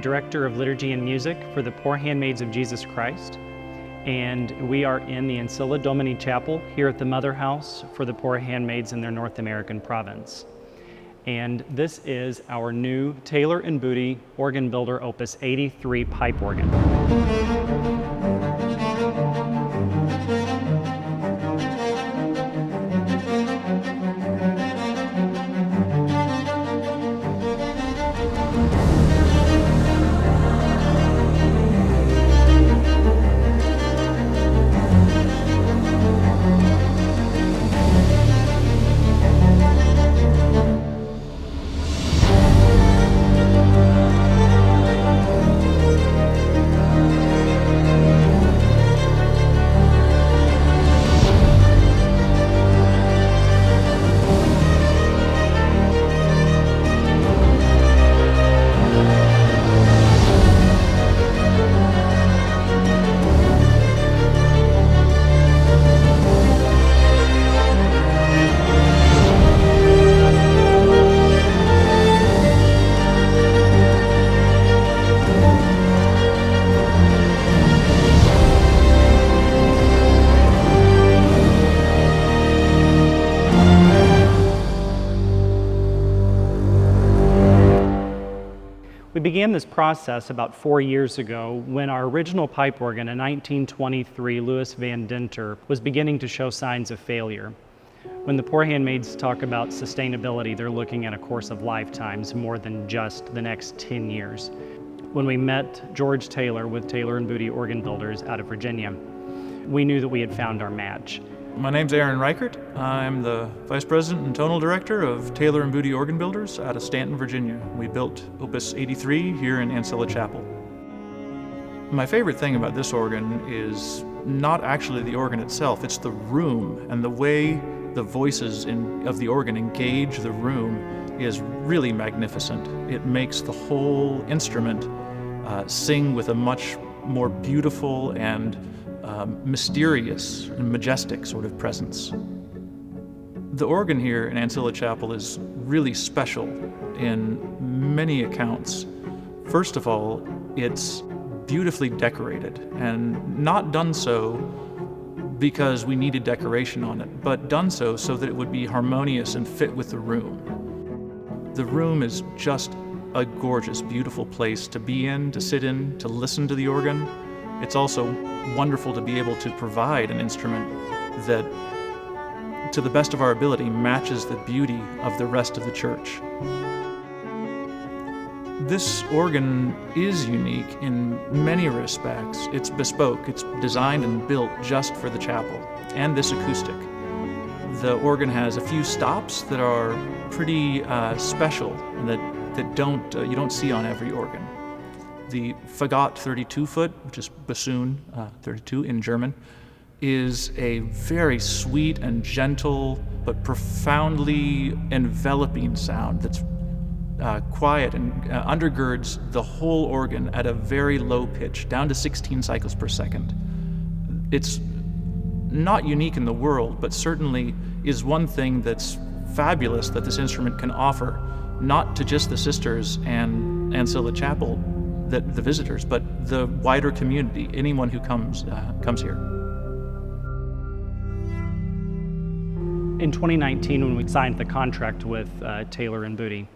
Director of Liturgy and Music for the Poor Handmaids of Jesus Christ, and we are in the Ancilla Domini Chapel here at the Mother House for the Poor Handmaids in their North American province. And this is our new Taylor & Booty organ builder Opus 83 pipe organ. We began this process about 4 years ago when our original pipe organ, a 1923 Louis Van Dinter, was beginning to show signs of failure. When the Poor Handmaids talk about sustainability, they're looking at a course of lifetimes more than just the next 10 years. When we met George Taylor with Taylor & Booty Organ Builders out of Virginia, we knew that we had found our match. My name's Aaron Reichert. I'm the Vice President and Tonal Director of Taylor & Booty Organ Builders out of Stanton, Virginia. We built Opus 83 here in Ancilla Chapel. My favorite thing about this organ is not actually the organ itself, it's the room, and the way the voices of the organ engage the room is really magnificent. It makes the whole instrument sing with a much more beautiful and mysterious and majestic sort of presence. The organ here in Ancilla Chapel is really special in many accounts. First of all, it's beautifully decorated, and not done so because we needed decoration on it, but done so that it would be harmonious and fit with the room. The room is just a gorgeous, beautiful place to be in, to sit in, to listen to the organ. It's also wonderful to be able to provide an instrument that, to the best of our ability, matches the beauty of the rest of the church. This organ is unique in many respects. It's bespoke. It's designed and built just for the chapel and this acoustic. The organ has a few stops that are pretty special and that you don't see on every organ. The Fagot 32-foot, which is bassoon 32 in German, is a very sweet and gentle but profoundly enveloping sound that's quiet and undergirds the whole organ at a very low pitch, down to 16 cycles per second. It's not unique in the world, but certainly is one thing that's fabulous that this instrument can offer, not to just the sisters and Ancilla Chapel, the visitors, but the wider community, anyone who comes here. In 2019, when we signed the contract with Taylor & Booty,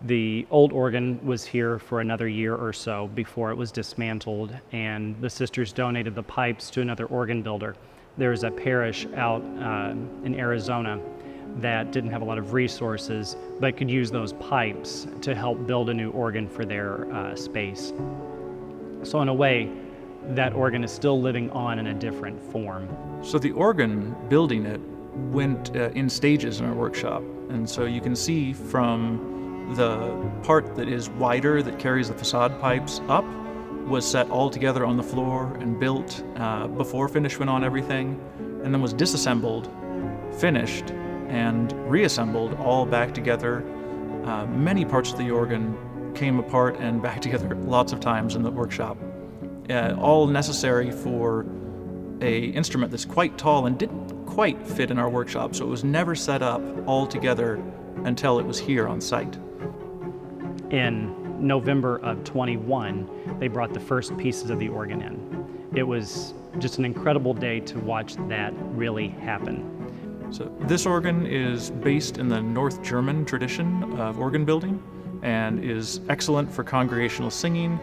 the old organ was here for another year or so before it was dismantled, and the sisters donated the pipes to another organ builder. There's a parish out in Arizona that didn't have a lot of resources, but could use those pipes to help build a new organ for their space. So in a way, that organ is still living on in a different form. So the organ, building it, went in stages in our workshop. And so you can see from the part that is wider, that carries the facade pipes up, was set all together on the floor and built before finish went on everything, and then was disassembled, finished, and reassembled all back together. Many parts of the organ came apart and back together lots of times in the workshop. All necessary for a instrument that's quite tall and didn't quite fit in our workshop, so it was never set up all together until it was here on site. In November of 21, they brought the first pieces of the organ in. It was just an incredible day to watch that really happen. So this organ is based in the North German tradition of organ building and is excellent for congregational singing,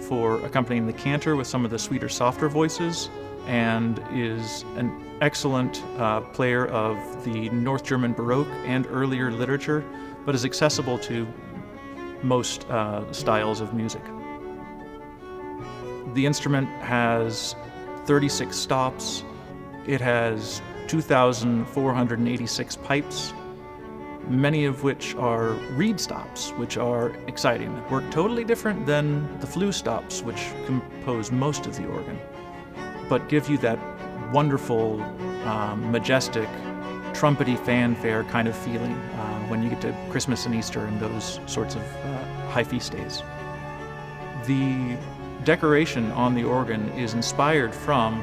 for accompanying the cantor with some of the sweeter, softer voices, and is an excellent player of the North German Baroque and earlier literature, but is accessible to most styles of music. The instrument has 36 stops. It has 2,486 pipes, many of which are reed stops, which are exciting. Work totally different than the flue stops, which compose most of the organ, but give you that wonderful, majestic, trumpety fanfare kind of feeling when you get to Christmas and Easter and those sorts of high feast days. The decoration on the organ is inspired from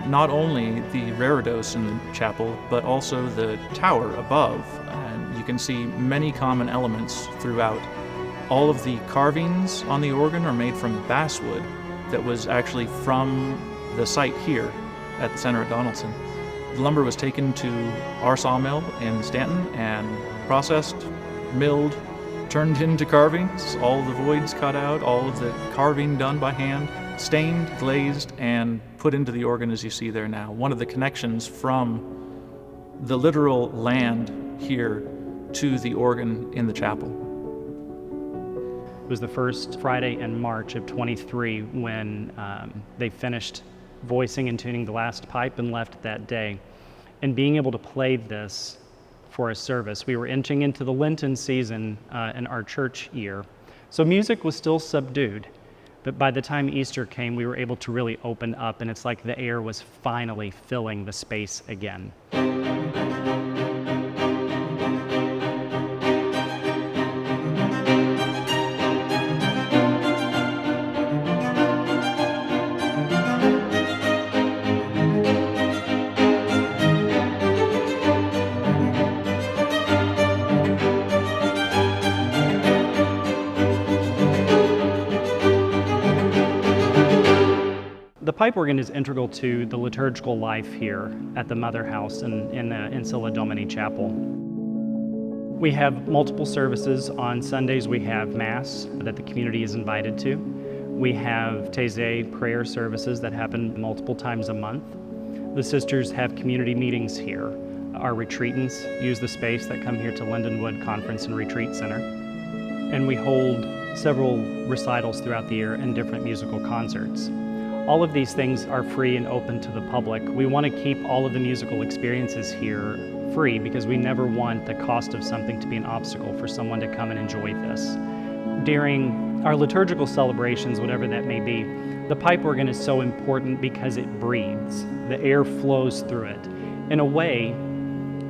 not only the reredos in the chapel, but also the tower above. And you can see many common elements throughout. All of the carvings on the organ are made from basswood that was actually from the site here at the center of Donaldson. The lumber was taken to our sawmill in Stanton and processed, milled, turned into carvings, all the voids cut out, all of the carving done by hand, stained, glazed, and put into the organ as you see there now. One of the connections from the literal land here to the organ in the chapel. It was the first Friday in March of 23 when they finished voicing and tuning the last pipe and left that day. And being able to play this for a service, we were inching into the Lenten season in our church year. So music was still subdued, but by the time Easter came, we were able to really open up, and it's like the air was finally filling the space again. The pipe organ is integral to the liturgical life here at the Mother House in the Ancilla Domini Chapel. We have multiple services. On Sundays we have Mass that the community is invited to. We have Taizé prayer services that happen multiple times a month. The sisters have community meetings here. Our retreatants use the space that come here to Lindenwood Conference and Retreat Center. And we hold several recitals throughout the year and different musical concerts. All of these things are free and open to the public. We want to keep all of the musical experiences here free because we never want the cost of something to be an obstacle for someone to come and enjoy this. During our liturgical celebrations, whatever that may be, the pipe organ is so important because it breathes. The air flows through it. In a way,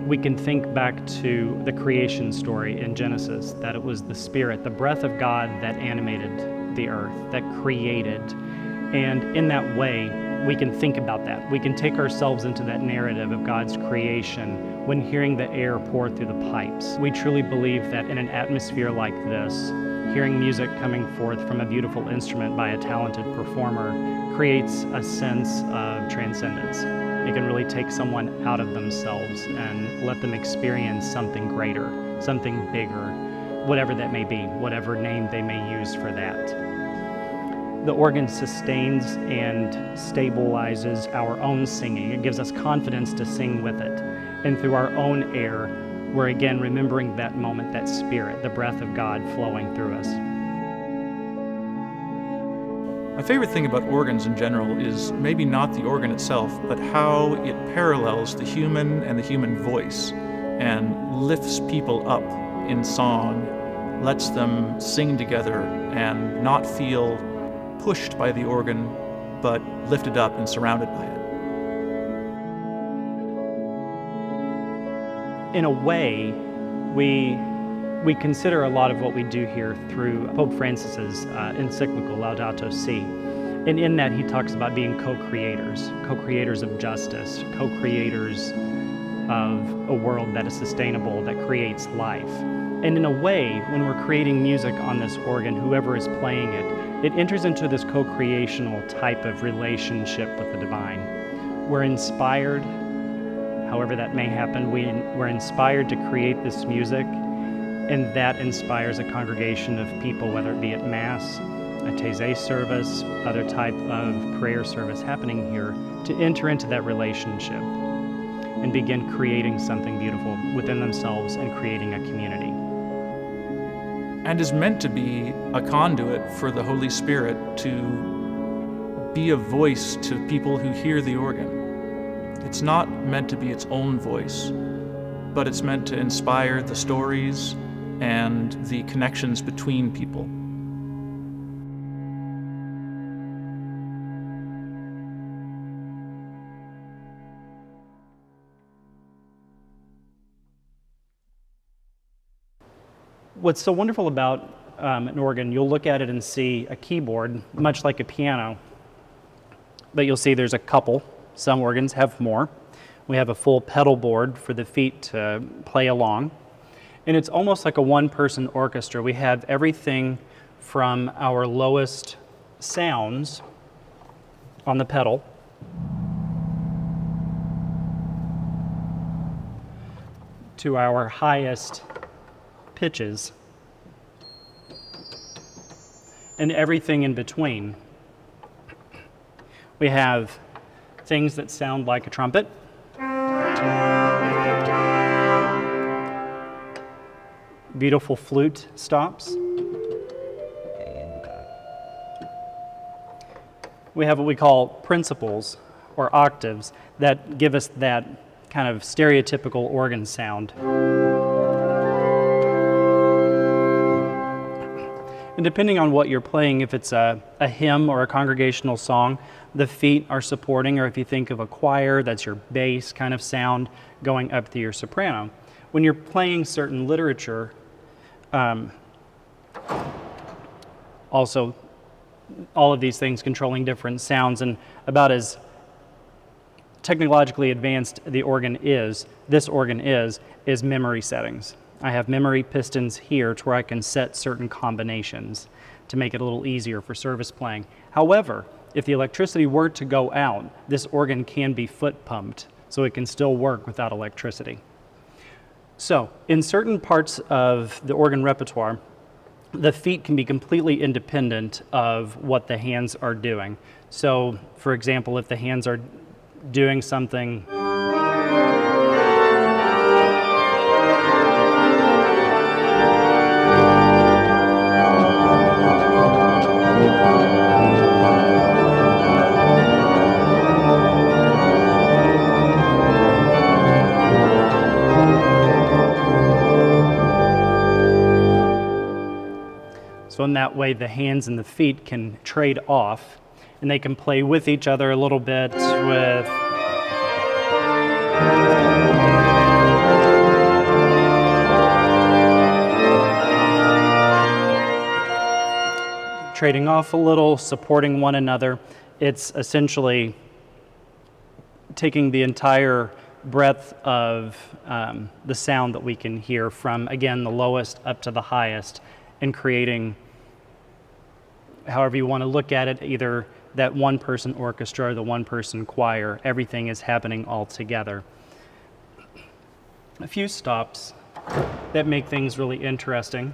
we can think back to the creation story in Genesis, that it was the Spirit, the breath of God that animated the earth, that created. And in that way, we can think about that. We can take ourselves into that narrative of God's creation when hearing the air pour through the pipes. We truly believe that in an atmosphere like this, hearing music coming forth from a beautiful instrument by a talented performer creates a sense of transcendence. It can really take someone out of themselves and let them experience something greater, something bigger, whatever that may be, whatever name they may use for that. The organ sustains and stabilizes our own singing. It gives us confidence to sing with it. And through our own air, we're again remembering that moment, that Spirit, the breath of God flowing through us. My favorite thing about organs in general is maybe not the organ itself, but how it parallels the human and the human voice and lifts people up in song, lets them sing together and not feel pushed by the organ, but lifted up and surrounded by it. In a way, we consider a lot of what we do here through Pope Francis's encyclical Laudato Si. And in that, he talks about being co-creators of justice, co-creators of a world that is sustainable, that creates life. And in a way, when we're creating music on this organ, whoever is playing it, it enters into this co-creational type of relationship with the divine. We're inspired, however that may happen, we're inspired to create this music, and that inspires a congregation of people, whether it be at Mass, a Taizé service, other type of prayer service happening here, to enter into that relationship and begin creating something beautiful within themselves and creating a community. And is meant to be a conduit for the Holy Spirit to be a voice to people who hear the organ. It's not meant to be its own voice, but it's meant to inspire the stories and the connections between people. What's so wonderful about an organ, you'll look at it and see a keyboard, much like a piano, but you'll see there's a couple. Some organs have more. We have a full pedal board for the feet to play along. And it's almost like a one-person orchestra. We have everything from our lowest sounds on the pedal to our highest pitches, and everything in between. We have things that sound like a trumpet, beautiful flute stops. We have what we call principals or octaves that give us that kind of stereotypical organ sound. And depending on what you're playing, if it's a hymn or a congregational song, the feet are supporting, or if you think of a choir, that's your bass kind of sound going up to your soprano. When you're playing certain literature, also all of these things controlling different sounds, and about as technologically advanced the organ is, this organ is memory settings. I have memory pistons here to where I can set certain combinations to make it a little easier for service playing. However, if the electricity were to go out, this organ can be foot pumped, so it can still work without electricity. So, in certain parts of the organ repertoire, the feet can be completely independent of what the hands are doing. So, for example, if the hands are doing something so in that way, the hands and the feet can trade off, and they can play with each other a little bit with trading off a little, supporting one another. It's essentially taking the entire breadth of the sound that we can hear from, again, the lowest up to the highest, and creating, however you want to look at it, either that one-person orchestra or the one-person choir. Everything is happening all together. A few stops that make things really interesting.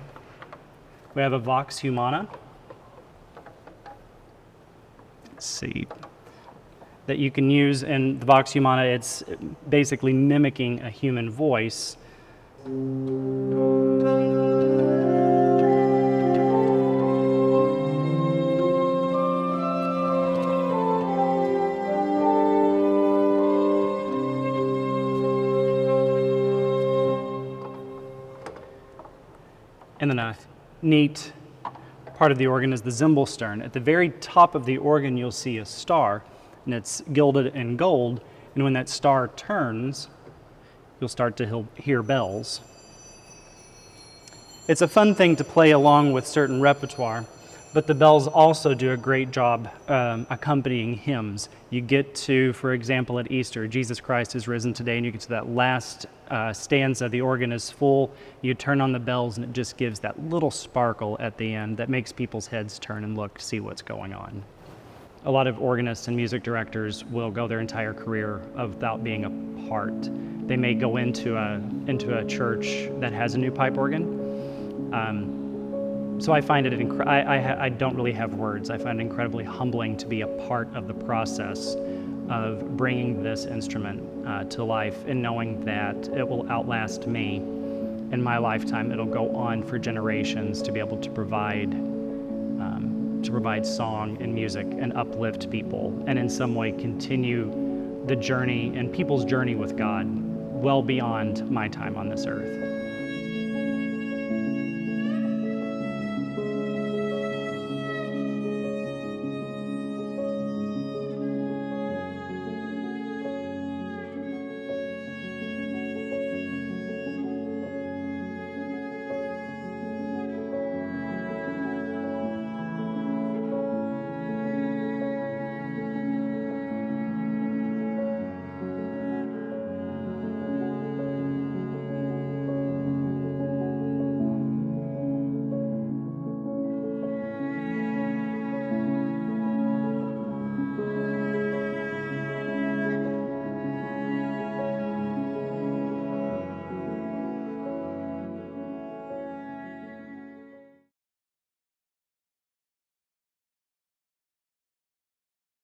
We have a vox humana. Let's see. That you can use in the vox humana. It's basically mimicking a human voice. And then a neat part of the organ is the cymbal stern. At the very top of the organ, you'll see a star, and it's gilded in gold. And when that star turns, you'll start to hear bells. It's a fun thing to play along with certain repertoire, but the bells also do a great job accompanying hymns. You get to, for example, at Easter, Jesus Christ is risen today, and you get to that last stanza, the organ is full, you turn on the bells, and it just gives that little sparkle at the end that makes people's heads turn and look, see what's going on. A lot of organists and music directors will go their entire career without being a part. They may go into a church that has a new pipe organ. So I find it, I don't really have words. I find it incredibly humbling to be a part of the process of bringing this instrument to life and knowing that it will outlast me in my lifetime. It'll go on for generations to be able to provide song and music and uplift people and in some way continue the journey and people's journey with God well beyond my time on this earth.